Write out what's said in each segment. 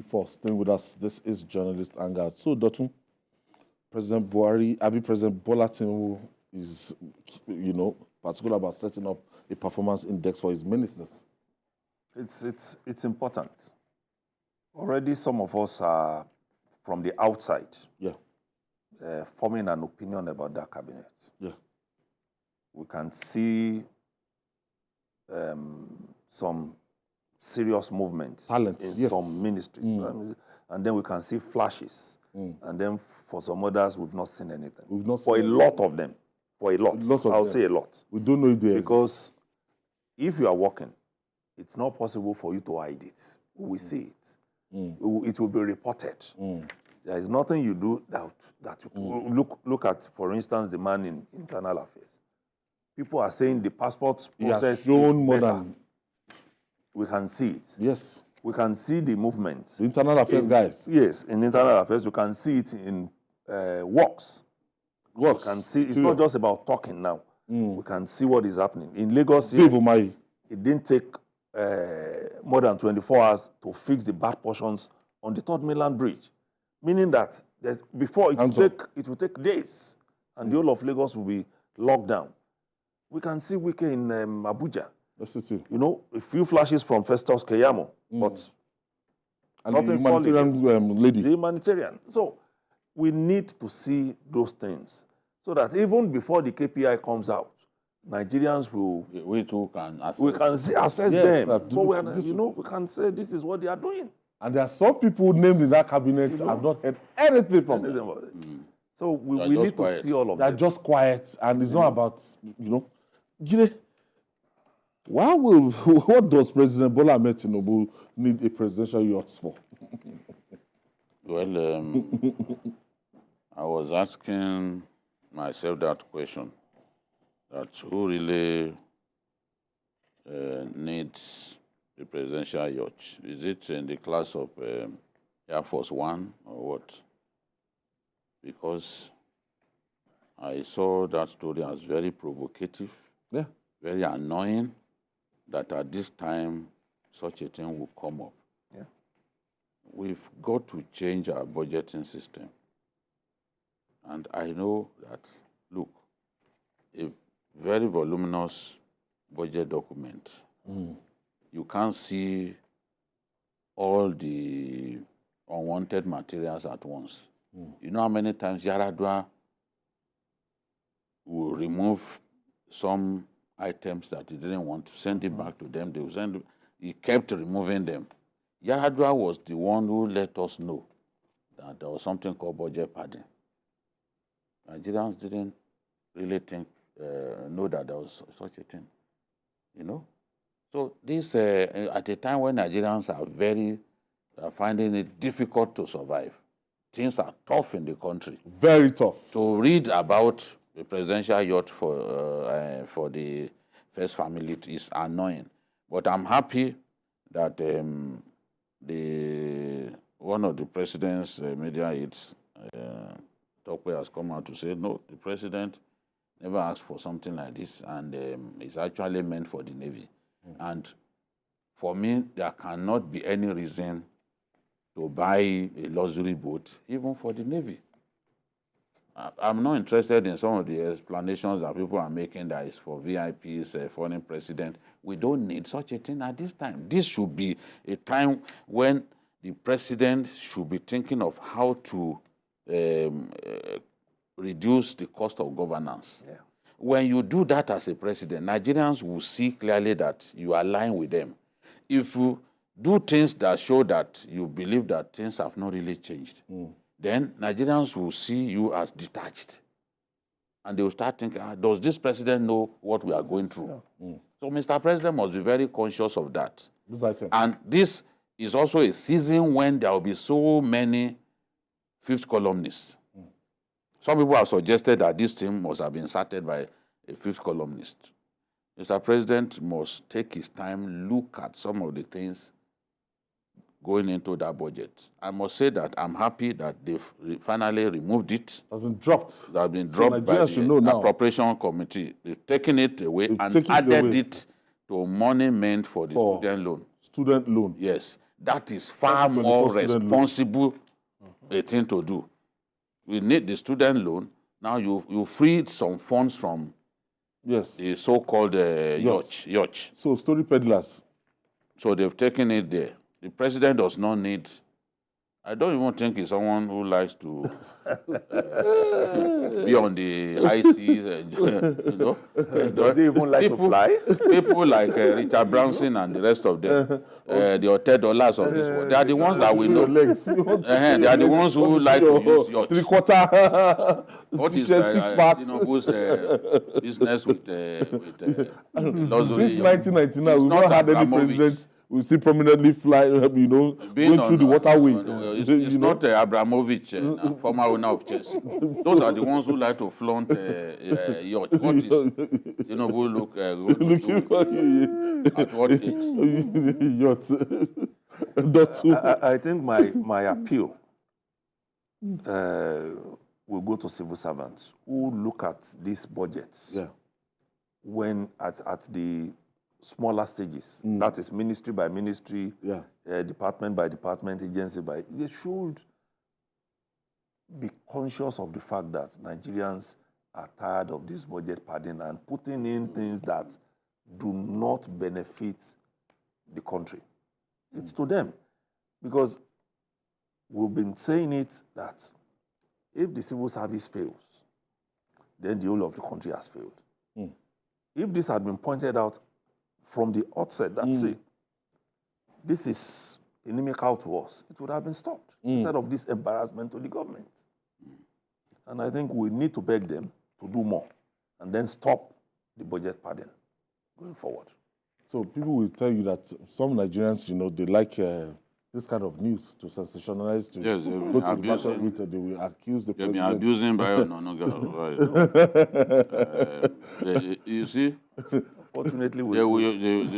for staying with us. This is Journalist Anger. So, Dotun, President Bola Tinubu is, particular about setting up a performance index for his ministers. It's important. Already some of us are from the outside forming an opinion about that cabinet. Yeah. We can see some serious movement in some ministries. And then we can see flashes. And then for some others, we've not seen anything. We've not for seen a lot of them. For a lot. I'll say a lot. We don't know if they Because if you are working, it's not possible for you to hide it. We will see it. It will be reported. There is nothing you do that you look at, for instance, the man in internal affairs. People are saying the passport process is better. We can see it. Yes. We can see the movement. The internal affairs guys. Yes, in internal affairs, we can see it in works. We can see it's not just about talking now. We can see what is happening. In Lagos, it didn't take more than 24 hours to fix the bad portions on the Third Mainland Bridge, meaning that before it will take days, and the whole of Lagos will be locked down. We can see Wike in Abuja. That's it. A few flashes from Festus Keyamo, but nothing solid. The humanitarian lady. The humanitarian. So we need to see those things so that even before the KPI comes out, Nigerians will... We too can assess. We can assess them. We can say this is what they are doing. And there are some people named in that cabinet I've not heard anything from them. So we need to see all of They're them. just quiet, and it's not about, what does President Bola Tinubu need a presidential yacht for? Well, I was asking myself that question, that who really needs the presidential yacht? Is it in the class of Air Force One or what? Because I saw that story as very provocative, very annoying, that at this time such a thing will come up. Yeah. We've got to change our budgeting system. And I know that, look, a very voluminous budget document, you can't see all the unwanted materials at once. You know how many times Yaradua will remove some items that he didn't want to send it back to them. They will send it. He kept removing them. Yaradua was the one who let us know that there was something called budget padding. Nigerians didn't really know that there was such a thing, So this, at a time when Nigerians are finding it difficult to survive, things are tough in the country. Very tough. To read about the presidential yacht for the first family is annoying. But I'm happy that one of the president's media aides, Tokwe, has come out to say, no, the president never asked for something like this, and it's actually meant for the Navy. And for me, there cannot be any reason to buy a luxury boat, even for the Navy. I'm not interested in some of the explanations that people are making that is for VIPs, foreign president. We don't need such a thing at this time. This should be a time when the president should be thinking of how to reduce the cost of governance. Yeah. When you do that as a president, Nigerians will see clearly that you align with them. If you do things that show that you believe that things have not really changed, then Nigerians will see you as detached. And they will start thinking, does this president know what we are going through? So Mr. President must be very conscious of that. And this is also a season when there will be so many fifth columnists. Some people have suggested that this team must have been started by a fifth columnist. Mr. President must take his time, look at some of the things going into that budget. I must say that I'm happy that they've finally removed it. It has been dropped. It has been dropped by the appropriation committee. They've taken it away and added it to money meant for the student loan. Student loan. Yes. That is far more responsible a thing to do. We need the student loan. Now you freed some funds from the so-called yacht. So story peddlers. So they've taken it there. The president does not need. I don't even think he's someone who likes to be on the high seas. You know, does he even like to fly? People like Richard Branson and the rest of them, the $10 of this world, they are the ones that we know. They are the ones who like to use yacht. 3/4. What is Tinubu's business with luxury? Since 1999, we've not had any president we see prominently fly, you know, going through the waterway. It's not Abramovich, former owner of Chelsea. Those are the ones who like to flaunt yacht. What is Tinubu look at what age? Yacht. I think my appeal will go to civil servants who look at these budgets when at the smaller stages. That is ministry by ministry, department by department, agency by. They should be conscious of the fact that Nigerians are tired of this budget padding and putting in things that do not benefit the country. It's to them. Because we've been saying it that if the civil service fails, then the whole of the country has failed. If this had been pointed out from the outset, that's it. This is inimical to us. It would have been stopped instead of this embarrassment to the government. And I think we need to beg them to do more and then stop the budget padding going forward. So people will tell you that some Nigerians, you know, they like this kind of news to sensationalize, to go to the market with they will accuse the president. They've been abusing by you see? Fortunately,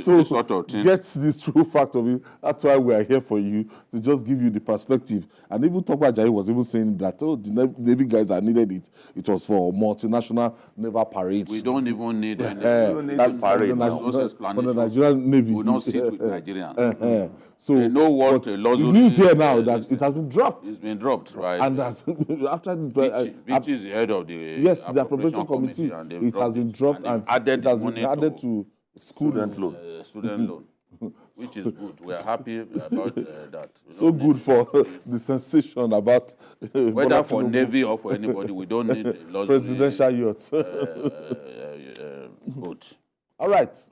so sort of thing. Get this true fact of it. That's why we are here for you, to just give you the perspective. And even Tokwa Ajayi was even saying that, oh, the Navy guys that needed it, it was for multinational naval parade. We don't even need any parade. For the Nigerian Navy. We don't sit with Nigerians. So they know what the news here now that it has been dropped. It's been dropped, right? And that's after which is the head of the the appropriation committee. It has been dropped and it has been added to student loan. Student loan, which is good. We are happy about that. So good for the sensation about whether for Navy or for anybody. We don't need a presidential yachts. boat. All right.